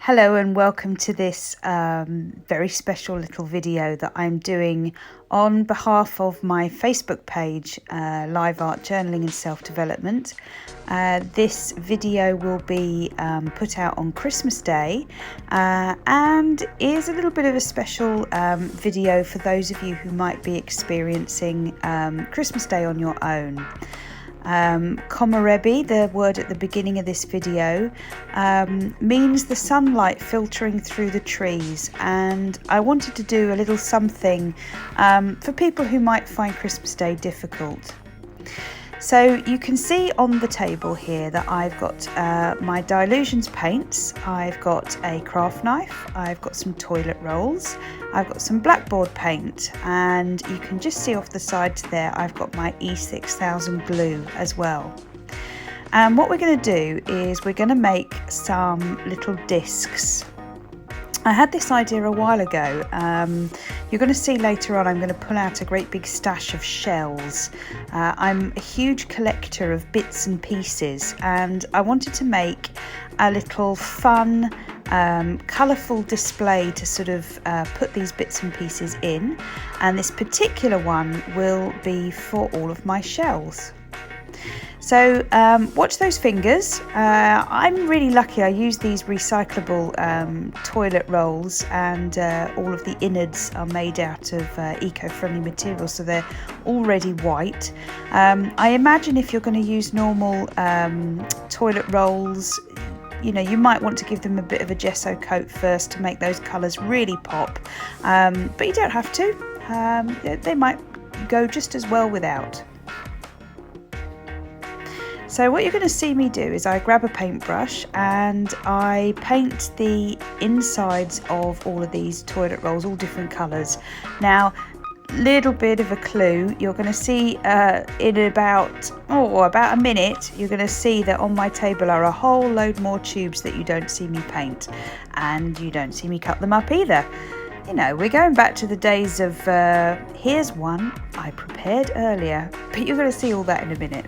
Hello and welcome to this very special little video that I'm doing on behalf of my Facebook page, Live Art Journaling and Self-Development. This video will be put out on Christmas Day and is a little bit of a special video for those of you who might be experiencing Christmas Day on your own. Komorebi, the word at the beginning of this video, means the sunlight filtering through the trees, and I wanted to do a little something for people who might find Christmas Day difficult. So you can see on the table here that I've got my Dylusions paints, I've got a craft knife, I've got some toilet rolls, I've got some blackboard paint, and you can just see off the sides there I've got my E6000 glue as well. And what we're going to do is we're going to make some little discs. I had this idea a while ago. You're going to see later on I'm going to pull out a great big stash of shells. I'm a huge collector of bits and pieces, and I wanted to make a little fun, colourful display to sort of put these bits and pieces in, and this particular one will be for all of my shells. So watch those fingers. I'm really lucky. I use these recyclable toilet rolls, and all of the innards are made out of eco-friendly materials, so they're already white. I imagine if you're going to use normal toilet rolls, you know, you might want to give them a bit of a gesso coat first to make those colours really pop, but you don't have to. They might go just as well without. So what you're going to see me do is I grab a paintbrush and I paint the insides of all of these toilet rolls, all different colours. Now, little bit of a clue, you're going to see in about a minute, you're going to see that on my table are a whole load more tubes that you don't see me paint, and you don't see me cut them up either. You know, we're going back to the days of here's one I prepared earlier, but you're going to see all that in a minute.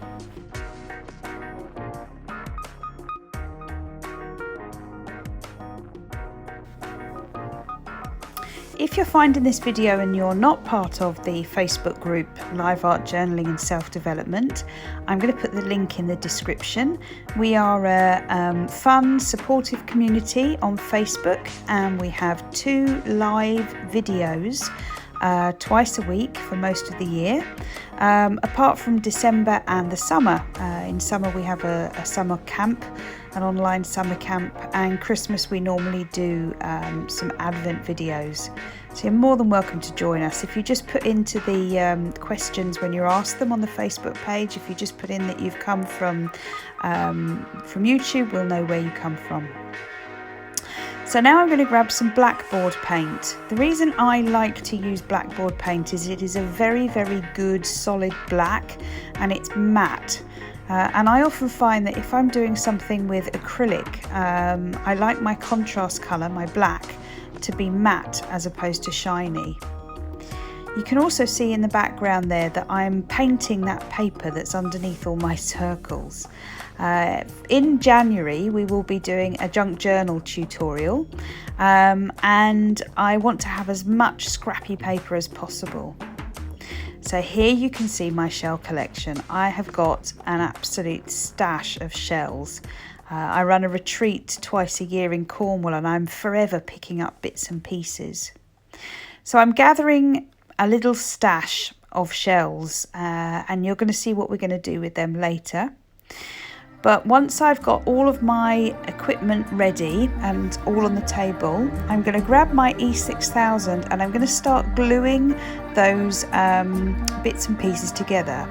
If you're finding this video and you're not part of the Facebook group Live Art Journaling and Self-Development, I'm going to put the link in the description. We are a fun, supportive community on Facebook, and we have 2 live videos twice a week for most of the year, apart from December and the summer. In summer we have a summer camp, an online summer camp, and Christmas we normally do some Advent videos. So you're more than welcome to join us. If you just put into the questions when you're asked them on the Facebook page, if you just put in that you've come from YouTube, we'll know where you come from. So now I'm going to grab some blackboard paint. The reason I like to use blackboard paint is it is a very, very good solid black, and it's matte. And I often find that if I'm doing something with acrylic, I like my contrast colour, my black, to be matte as opposed to shiny. You can also see in the background there that I'm painting that paper that's underneath all my circles. In January we will be doing a junk journal tutorial, and I want to have as much scrappy paper as possible. So here you can see my shell collection. I have got an absolute stash of shells. I run a retreat twice a year in Cornwall, and I'm forever picking up bits and pieces. So I'm gathering a little stash of shells, and you're going to see what we're going to do with them later. But once I've got all of my equipment ready and all on the table, I'm going to grab my E6000 and I'm going to start gluing those bits and pieces together.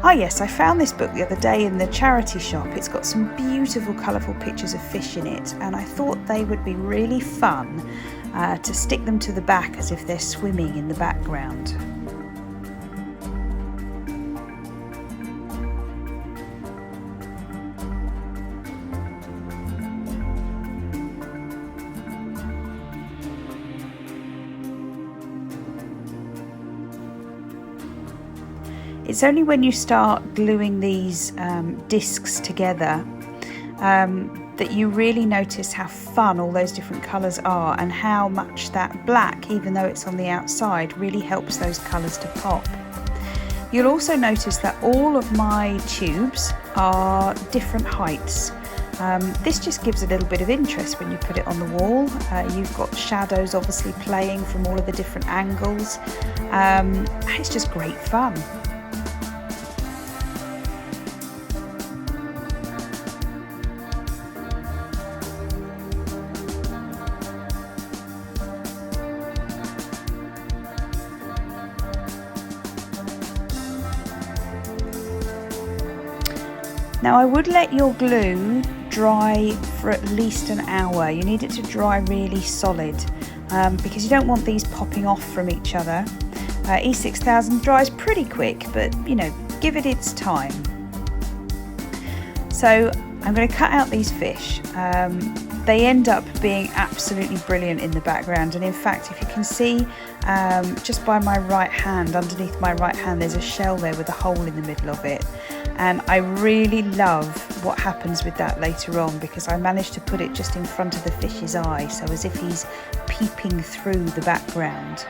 Oh yes, I found this book the other day in the charity shop. It's got some beautiful colourful pictures of fish in it, and I thought they would be really fun to stick them to the back as if they're swimming in the background. It's only when you start gluing these discs together that you really notice how fun all those different colours are, and how much that black, even though it's on the outside, really helps those colours to pop. You'll also notice that all of my tubes are different heights. This just gives a little bit of interest when you put it on the wall. You've got shadows obviously playing from all of the different angles. It's just great fun. Now I would let your glue dry for at least an hour. You need it to dry really solid because you don't want these popping off from each other. E6000 dries pretty quick, but you know, give it its time. So I'm going to cut out these fish. They end up being absolutely brilliant in the background, and in fact, if you can see just by my right hand, underneath my right hand, there's a shell there with a hole in the middle of it. And I really love what happens with that later on, because I managed to put it just in front of the fish's eye, so as if he's peeping through the background.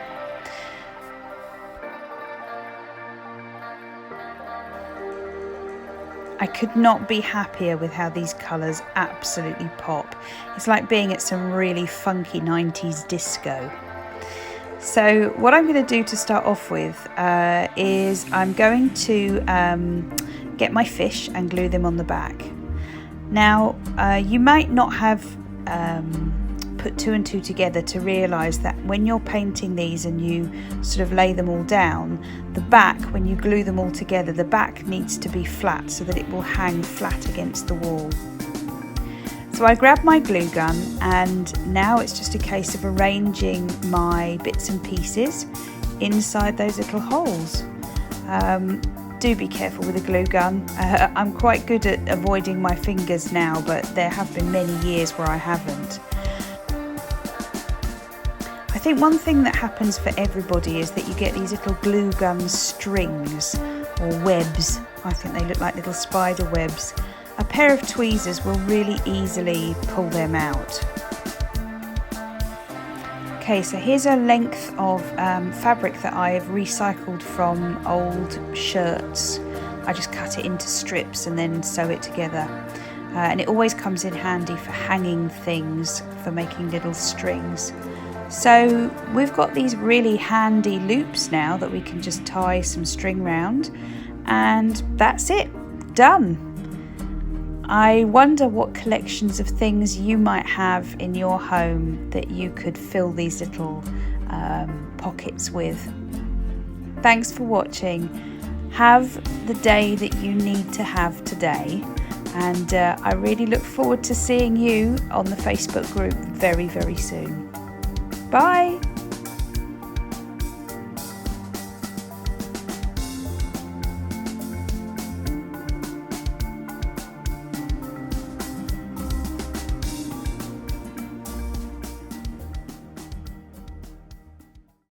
I could not be happier with how these colours absolutely pop. It's like being at some really funky 90s disco. So what I'm going to do to start off with is I'm going to get my fish and glue them on the back. Now you might not have put two and two together to realise that when you're painting these and you sort of lay them all down, the back, when you glue them all together, the back needs to be flat so that it will hang flat against the wall. So I grabbed my glue gun, and now it's just a case of arranging my bits and pieces inside those little holes. Do be careful with a glue gun. I'm quite good at avoiding my fingers now, but there have been many years where I haven't. I think one thing that happens for everybody is that you get these little glue gun strings or webs. I think they look like little spider webs. A pair of tweezers will really easily pull them out. Okay, so here's a length of fabric that I have recycled from old shirts. I just cut it into strips and then sew it together. And it always comes in handy for hanging things, for making little strings. So we've got these really handy loops now that we can just tie some string round, and that's it, done. I wonder what collections of things you might have in your home that you could fill these little pockets with. Thanks for watching. Have the day that you need to have today, and I really look forward to seeing you on the Facebook group very, very soon. Bye!